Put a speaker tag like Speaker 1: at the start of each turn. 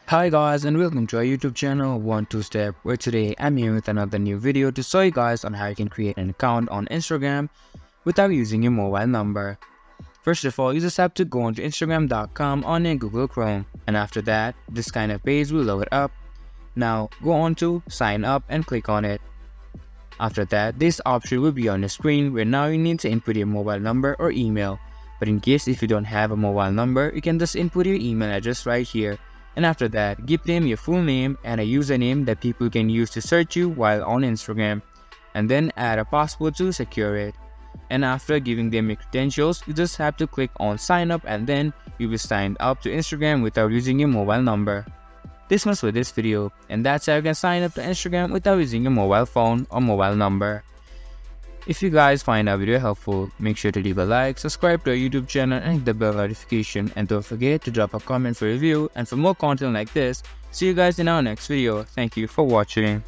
Speaker 1: Hi guys and welcome to our YouTube channel 1-2-Step, where today I'm here with another new video to show you guys on how you can create an account on Instagram without using your mobile number. First of all, you just have to go onto Instagram.com on your Google Chrome, and after that this kind of page will load up. Now go on to sign up and click on it. After that, this option will be on your screen where now you need to input your mobile number or email. But in case if you don't have a mobile number, you can just input your email address right here. And after that, give them your full name and a username that people can use to search you while on Instagram. And then add a password to secure it. And after giving them your credentials, you just have to click on sign up and then you will sign up to Instagram without using your mobile number. This was for this video, and that's how you can sign up to Instagram without using your mobile phone or mobile number. If you guys find our video helpful, make sure to leave a like, subscribe to our YouTube channel and hit the bell notification, and don't forget to drop a comment for review. And for more content like this, see you guys in our next video. Thank you for watching.